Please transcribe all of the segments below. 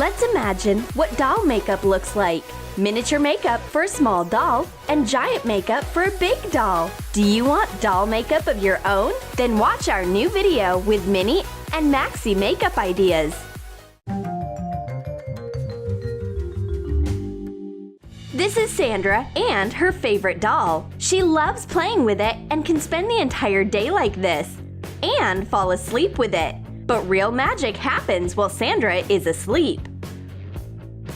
Let's imagine what doll makeup looks like. Miniature makeup for a small doll and giant makeup for a big doll. Do you want doll makeup of your own? Then watch our new video with mini and maxi makeup ideas. This is Sandra and her favorite doll. She loves playing with it and can spend the entire day like this and fall asleep with it. But real magic happens while Sandra is asleep.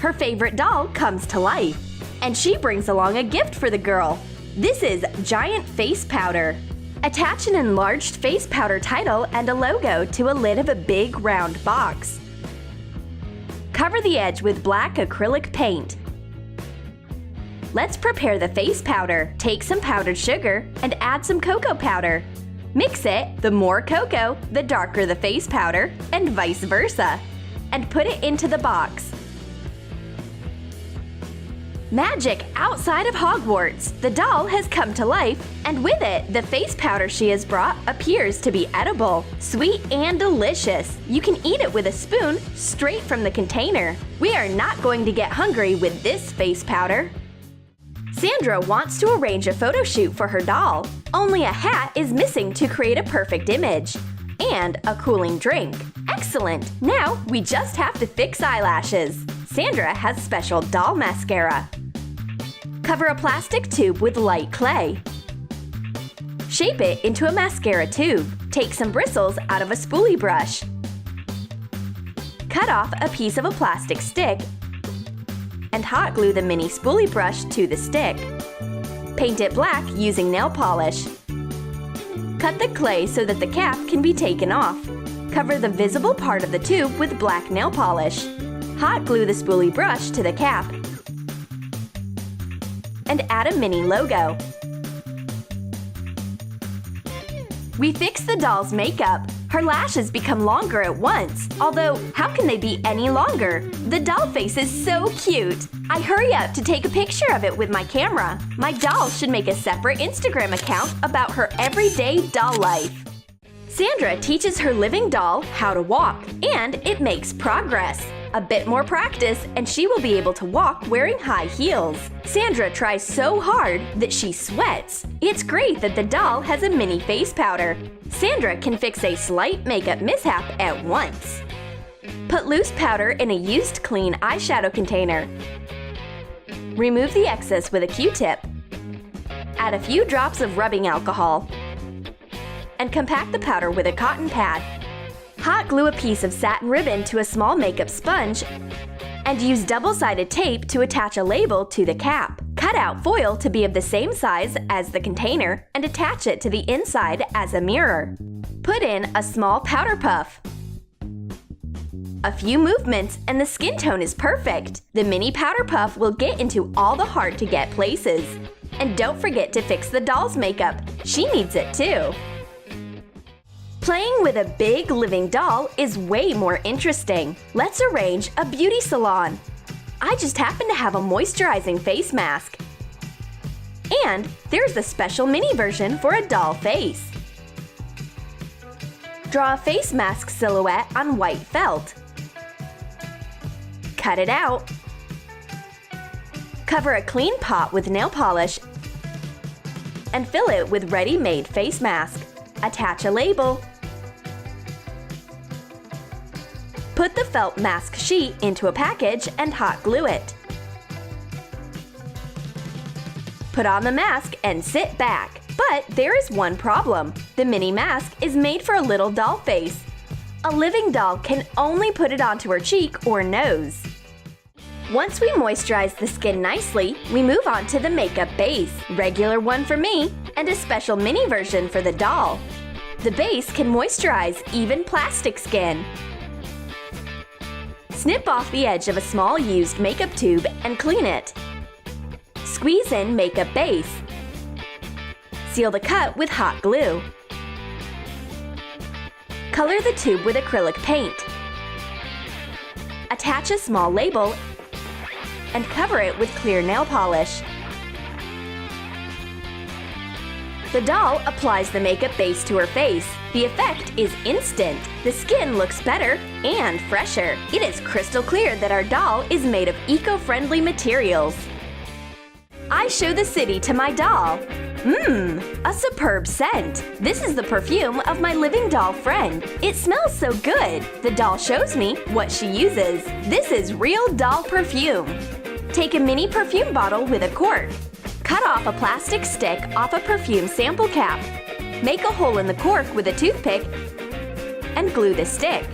Her favorite doll comes to life, and she brings along a gift for the girl. This is giant face powder. Attach an enlarged face powder title and a logo to a lid of a big round box. Cover the edge with black acrylic paint. Let's prepare the face powder. Take some powdered sugar and add some cocoa powder. Mix it, the more cocoa, the darker the face powder, and vice versa. And put it into the box. Magic outside of Hogwarts! The doll has come to life, and with it, the face powder she has brought appears to be edible, sweet and delicious. You can eat it with a spoon straight from the container. We are not going to get hungry with this face powder. Sandra wants to arrange a photo shoot for her doll. Only a hat is missing to create a perfect image. And a cooling drink. Excellent! Now we just have to fix eyelashes. Sandra has special doll mascara. Cover a plastic tube with light clay. Shape it into a mascara tube. Take some bristles out of a spoolie brush. Cut off a piece of a plastic stick and hot glue the mini spoolie brush to the stick. Paint it black using nail polish. Cut the clay so that the cap can be taken off. Cover the visible part of the tube with black nail polish. Hot glue the spoolie brush to the cap and add a mini logo. We fix the doll's makeup. Her lashes become longer at once. Although, how can they be any longer? The doll face is so cute. I hurry up to take a picture of it with my camera. My doll should make a separate Instagram account about her everyday doll life. Sandra teaches her living doll how to walk, and it makes progress. A bit more practice, and she will be able to walk wearing high heels. Sandra tries so hard that she sweats. It's great that the doll has a mini face powder. Sandra can fix a slight makeup mishap at once. Put loose powder in a used clean eyeshadow container. Remove the excess with a Q-tip. Add a few drops of rubbing alcohol. And compact the powder with a cotton pad. Hot glue a piece of satin ribbon to a small makeup sponge and use double-sided tape to attach a label to the cap. Cut out foil to be of the same size as the container and attach it to the inside as a mirror. Put in a small powder puff. A few movements and the skin tone is perfect. The mini powder puff will get into all the hard-to-get places. And don't forget to fix the doll's makeup. She needs it too. Playing with a big living doll is way more interesting. Let's arrange a beauty salon. I just happen to have a moisturizing face mask. And there's a special mini version for a doll face. Draw a face mask silhouette on white felt. Cut it out. Cover a clean pot with nail polish and fill it with ready-made face mask. Attach a label. Put the felt mask sheet into a package and hot glue it. Put on the mask and sit back. But there is one problem. The mini mask is made for a little doll face. A living doll can only put it onto her cheek or nose. Once we moisturize the skin nicely, we move on to the makeup base. Regular one for me and a special mini version for the doll. The base can moisturize even plastic skin. Snip off the edge of a small used makeup tube and clean it. Squeeze in makeup base. Seal the cut with hot glue. Color the tube with acrylic paint. Attach a small label and cover it with clear nail polish. The doll applies the makeup base to her face. The effect is instant. The skin looks better and fresher. It is crystal clear that our doll is made of eco-friendly materials. I show the city to my doll. A superb scent. This is the perfume of my living doll friend. It smells so good. The doll shows me what she uses. This is real doll perfume. Take a mini perfume bottle with a cork. Cut off a plastic stick off a perfume sample cap. Make a hole in the cork with a toothpick and glue the stick.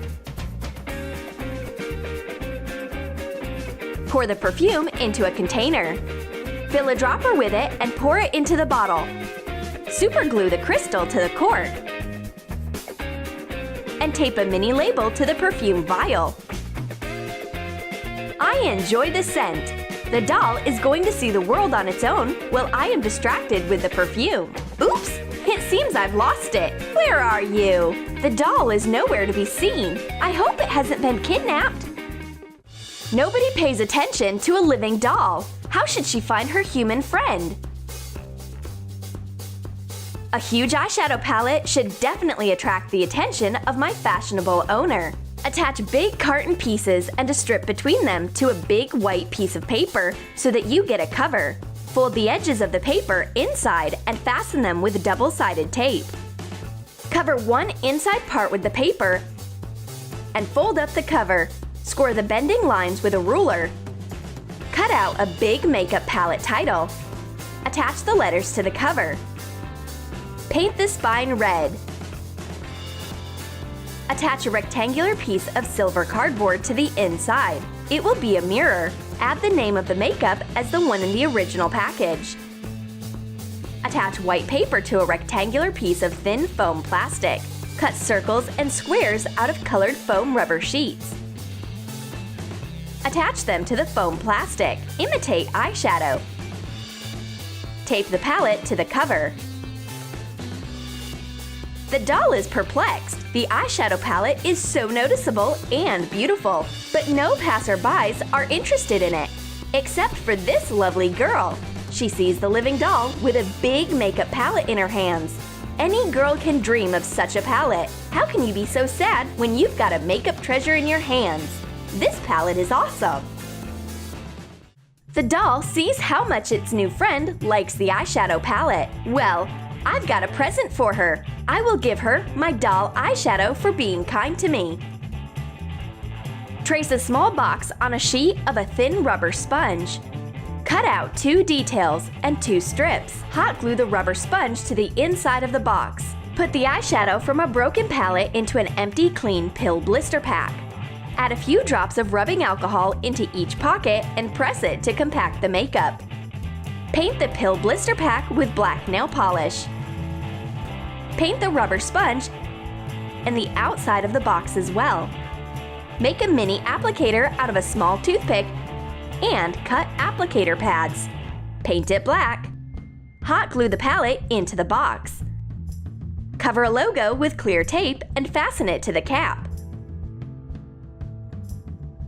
Pour the perfume into a container. Fill a dropper with it and pour it into the bottle. Superglue the crystal to the cork. And tape a mini label to the perfume vial. I enjoy the scent. The doll is going to see the world on its own while I am distracted with the perfume. Oops! It seems I've lost it. Where are you? The doll is nowhere to be seen. I hope it hasn't been kidnapped. Nobody pays attention to a living doll. How should she find her human friend? A huge eyeshadow palette should definitely attract the attention of my fashionable owner. Attach big carton pieces and a strip between them to a big white piece of paper so that you get a cover. Fold the edges of the paper inside and fasten them with double-sided tape. Cover one inside part with the paper and fold up the cover. Score the bending lines with a ruler. Cut out a big makeup palette title. Attach the letters to the cover. Paint the spine red. Attach a rectangular piece of silver cardboard to the inside. It will be a mirror. Add the name of the makeup as the one in the original package. Attach white paper to a rectangular piece of thin foam plastic. Cut circles and squares out of colored foam rubber sheets. Attach them to the foam plastic. Imitate eyeshadow. Tape the palette to the cover. The doll is perplexed. The eyeshadow palette is so noticeable and beautiful, but no passerbys are interested in it, except for this lovely girl. She sees the living doll with a big makeup palette in her hands. Any girl can dream of such a palette. How can you be so sad when you've got a makeup treasure in your hands? This palette is awesome. The doll sees how much its new friend likes the eyeshadow palette. Well, I've got a present for her. I will give her my doll eyeshadow for being kind to me. Trace a small box on a sheet of a thin rubber sponge. Cut out 2 details and 2 strips. Hot glue the rubber sponge to the inside of the box. Put the eyeshadow from a broken palette into an empty, clean pill blister pack. Add a few drops of rubbing alcohol into each pocket and press it to compact the makeup. Paint the pill blister pack with black nail polish. Paint the rubber sponge and the outside of the box as well. Make a mini applicator out of a small toothpick and cut applicator pads. Paint it black. Hot glue the palette into the box. Cover a logo with clear tape and fasten it to the cap.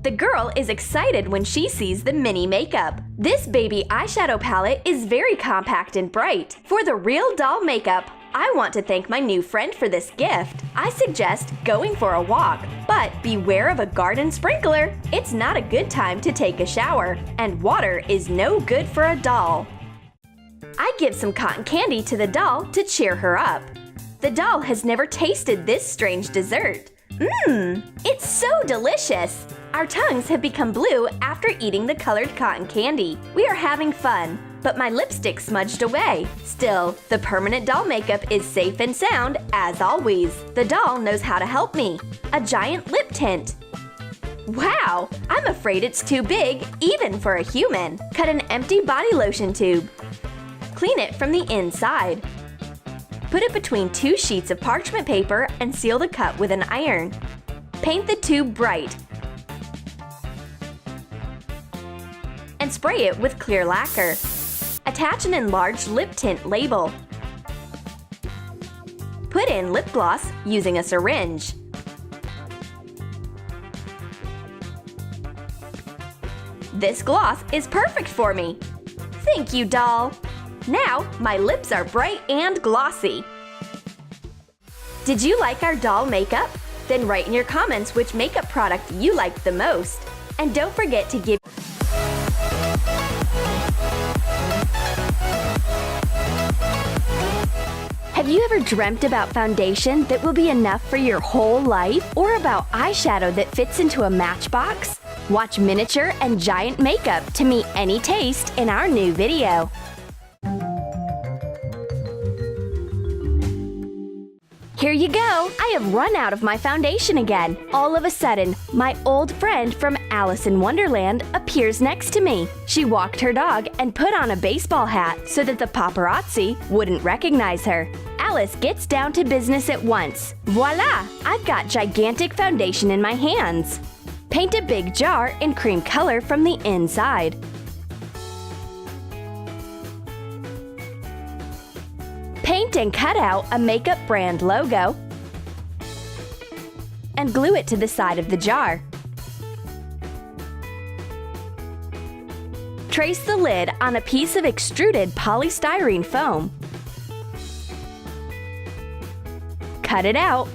The girl is excited when she sees the mini makeup. This baby eyeshadow palette is very compact and bright. For the real doll makeup, I want to thank my new friend for this gift. I suggest going for a walk, but beware of a garden sprinkler. It's not a good time to take a shower, and water is no good for a doll. I give some cotton candy to the doll to cheer her up. The doll has never tasted this strange dessert. It's so delicious! Our tongues have become blue after eating the colored cotton candy. We are having fun, but my lipstick smudged away. Still, the permanent doll makeup is safe and sound as always. The doll knows how to help me. A giant lip tint. Wow! I'm afraid it's too big, even for a human. Cut an empty body lotion tube. Clean it from the inside. Put it between 2 sheets of parchment paper and seal the cut with an iron. Paint the tube bright and spray it with clear lacquer. Attach an enlarged lip tint label. Put in lip gloss using a syringe. This gloss is perfect for me. Thank you, doll. Now, my lips are bright and glossy. Did you like our doll makeup? Then write in your comments which makeup product you liked the most. And don't forget to give Have you ever dreamt about foundation that will be enough for your whole life? Or about eyeshadow that fits into a matchbox? Watch miniature and giant makeup to meet any taste in our new video. Here you go! I have run out of my foundation again. All of a sudden, my old friend from Alice in Wonderland appears next to me. She walked her dog and put on a baseball hat so that the paparazzi wouldn't recognize her. Alice gets down to business at once. Voila! I've got gigantic foundation in my hands. Paint a big jar in cream color from the inside. Paint and cut out a makeup brand logo and glue it to the side of the jar. Trace the lid on a piece of extruded polystyrene foam. Cut it out.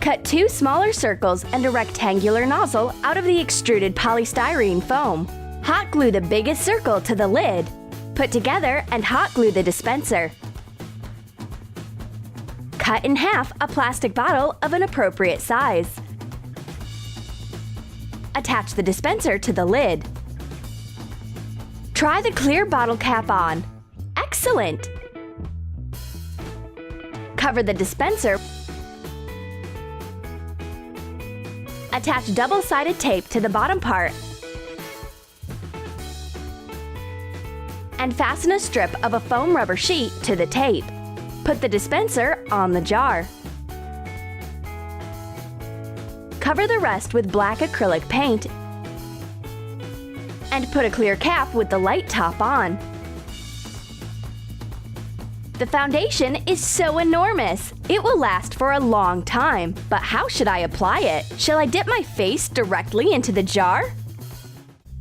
Cut 2 smaller circles and a rectangular nozzle out of the extruded polystyrene foam. Hot glue the biggest circle to the lid. Put together and hot glue the dispenser. Cut in half a plastic bottle of an appropriate size. Attach the dispenser to the lid. Try the clear bottle cap on. Excellent! Cover the dispenser. Attach double-sided tape to the bottom part and fasten a strip of a foam rubber sheet to the tape. Put the dispenser on the jar. Cover the rest with black acrylic paint and put a clear cap with the light top on. The foundation is so enormous! It will last for a long time. But how should I apply it? Shall I dip my face directly into the jar?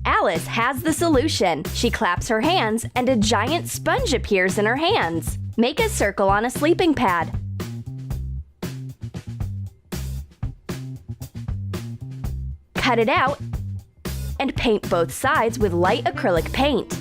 Alice has the solution. She claps her hands and a giant sponge appears in her hands. Make a circle on a sleeping pad. Cut it out and paint both sides with light acrylic paint.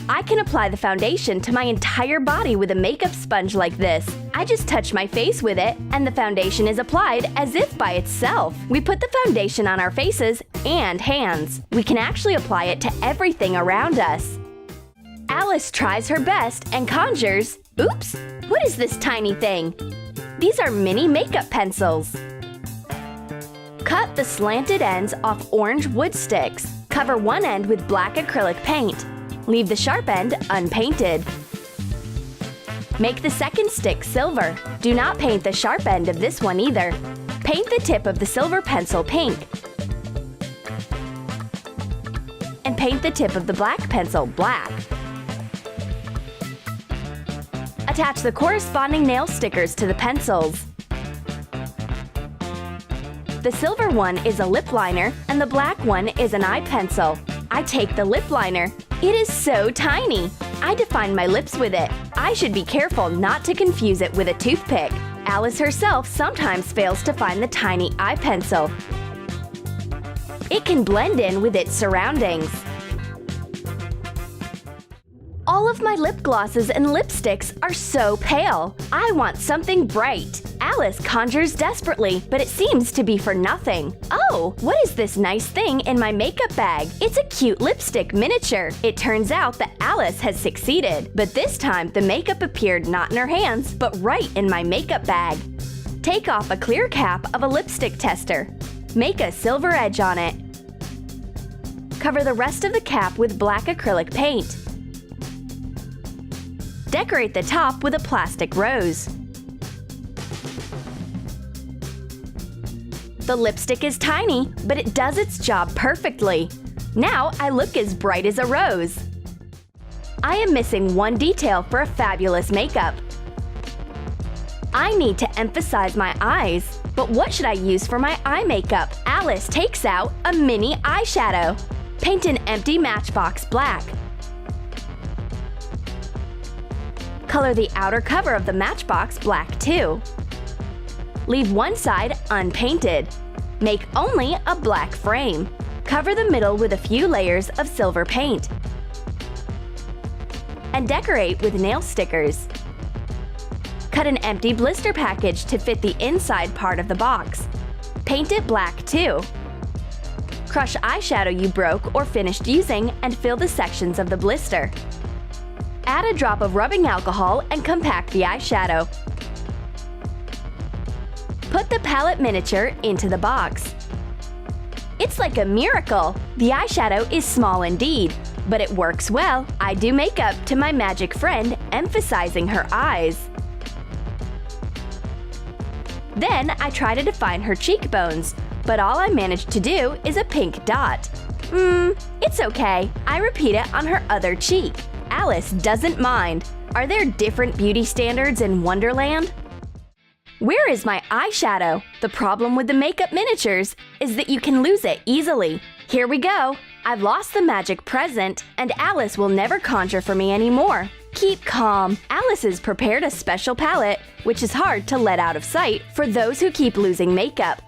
I can apply the foundation to my entire body with a makeup sponge like this. I just touch my face with it, and the foundation is applied as if by itself. We put the foundation on our faces and hands. We can actually apply it to everything around us. Alice tries her best and conjures… Oops! What is this tiny thing? These are mini makeup pencils. Cut the slanted ends off orange wood sticks. Cover one end with black acrylic paint. Leave the sharp end unpainted. Make the second stick silver. Do not paint the sharp end of this one either. Paint the tip of the silver pencil pink. And paint the tip of the black pencil black. Attach the corresponding nail stickers to the pencils. The silver one is a lip liner and the black one is an eye pencil. I take the lip liner. It is so tiny. I define my lips with it. I should be careful not to confuse it with a toothpick. Alice herself sometimes fails to find the tiny eye pencil. It can blend in with its surroundings. All of my lip glosses and lipsticks are so pale. I want something bright. Alice conjures desperately, but it seems to be for nothing. Oh, what is this nice thing in my makeup bag? It's a cute lipstick miniature. It turns out that Alice has succeeded, but this time the makeup appeared not in her hands, but right in my makeup bag. Take off a clear cap of a lipstick tester. Make a silver edge on it. Cover the rest of the cap with black acrylic paint. Decorate the top with a plastic rose. The lipstick is tiny, but it does its job perfectly. Now I look as bright as a rose. I am missing one detail for a fabulous makeup. I need to emphasize my eyes. But what should I use for my eye makeup? Alice takes out a mini eyeshadow. Paint an empty matchbox black. Color the outer cover of the matchbox black too. Leave one side unpainted. Make only a black frame. Cover the middle with a few layers of silver paint. And decorate with nail stickers. Cut an empty blister package to fit the inside part of the box. Paint it black too. Crush eyeshadow you broke or finished using and fill the sections of the blister. Add a drop of rubbing alcohol and compact the eyeshadow. Put the palette miniature into the box. It's like a miracle! The eyeshadow is small indeed, but it works well. I do makeup to my magic friend, emphasizing her eyes. Then I try to define her cheekbones, but all I managed to do is a pink dot. It's okay. I repeat it on her other cheek. Alice doesn't mind. Are there different beauty standards in Wonderland? Where is my eyeshadow? The problem with the makeup miniatures is that you can lose it easily. Here we go. I've lost the magic present, and Alice will never conjure for me anymore. Keep calm. Alice has prepared a special palette, which is hard to let out of sight for those who keep losing makeup.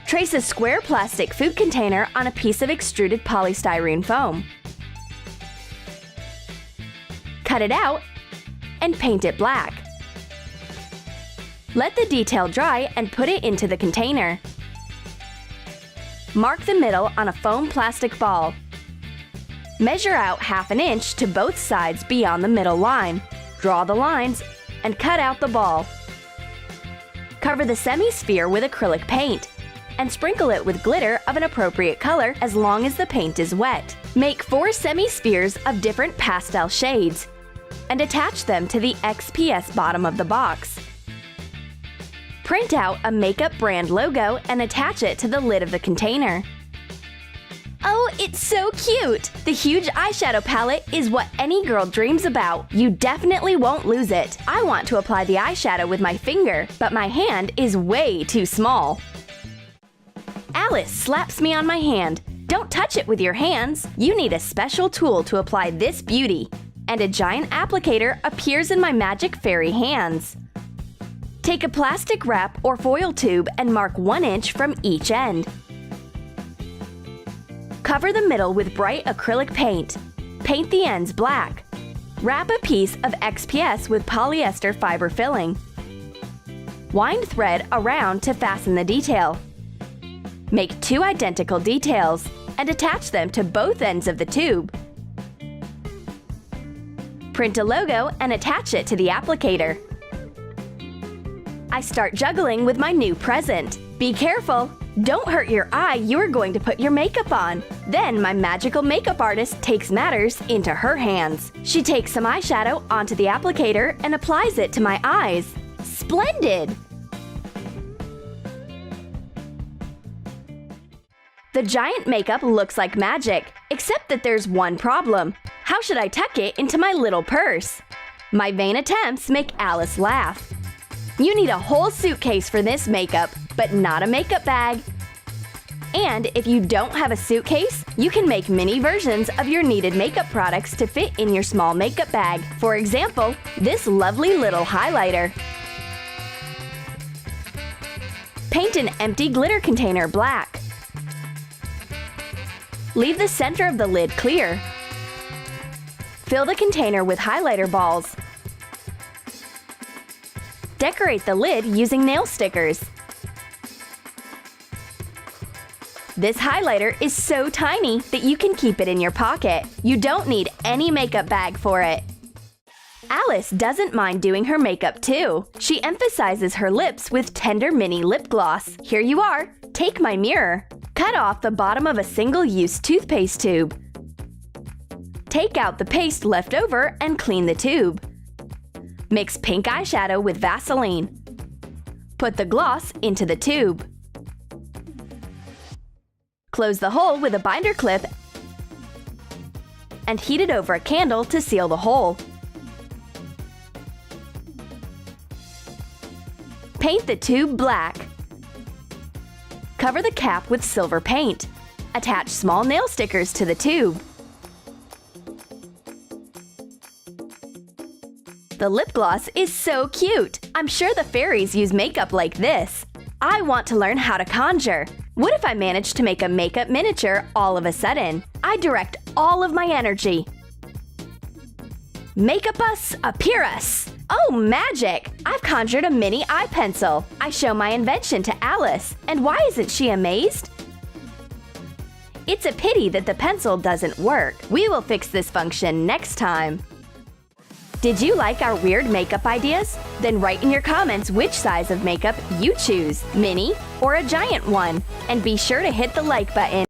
Trace a square plastic food container on a piece of extruded polystyrene foam. Cut it out and paint it black. Let the detail dry and put it into the container. Mark the middle on a foam plastic ball. Measure out ½ inch to both sides beyond the middle line. Draw the lines and cut out the ball. Cover the semi-sphere with acrylic paint and sprinkle it with glitter of an appropriate color as long as the paint is wet. Make 4 semi-spheres of different pastel shades and attach them to the XPS bottom of the box. Print out a makeup brand logo and attach it to the lid of the container. Oh, it's so cute! The huge eyeshadow palette is what any girl dreams about. You definitely won't lose it. I want to apply the eyeshadow with my finger, but my hand is way too small. Alice slaps me on my hand. Don't touch it with your hands. You need a special tool to apply this beauty. And a giant applicator appears in my magic fairy hands. Take a plastic wrap or foil tube and mark 1 inch from each end. Cover the middle with bright acrylic paint. Paint the ends black. Wrap a piece of XPS with polyester fiber filling. Wind thread around to fasten the detail. Make 2 identical details and attach them to both ends of the tube. Print a logo and attach it to the applicator. I start juggling with my new present. Be careful! Don't hurt your eye you are going to put your makeup on. Then my magical makeup artist takes matters into her hands. She takes some eyeshadow onto the applicator and applies it to my eyes. Splendid! The giant makeup looks like magic, except that there's one problem. How should I tuck it into my little purse? My vain attempts make Alice laugh. You need a whole suitcase for this makeup, but not a makeup bag. And if you don't have a suitcase, you can make mini versions of your needed makeup products to fit in your small makeup bag. For example, this lovely little highlighter. Paint an empty glitter container black. Leave the center of the lid clear. Fill the container with highlighter balls. Decorate the lid using nail stickers. This highlighter is so tiny that you can keep it in your pocket. You don't need any makeup bag for it. Alice doesn't mind doing her makeup too. She emphasizes her lips with tender mini lip gloss. Here you are. Take my mirror. Cut off the bottom of a single-use toothpaste tube. Take out the paste left over and clean the tube. Mix pink eyeshadow with Vaseline. Put the gloss into the tube. Close the hole with a binder clip and heat it over a candle to seal the hole. Paint the tube black. Cover the cap with silver paint. Attach small nail stickers to the tube. The lip gloss is so cute! I'm sure the fairies use makeup like this. I want to learn how to conjure. What if I managed to make a makeup miniature all of a sudden? I direct all of my energy. Makeup us, appear us! Oh, magic! I've conjured a mini eye pencil. I show my invention to Alice, and why isn't she amazed? It's a pity that the pencil doesn't work. We will fix this function next time. Did you like our weird makeup ideas? Then write in your comments which size of makeup you choose, mini or a giant one. And be sure to hit the like button.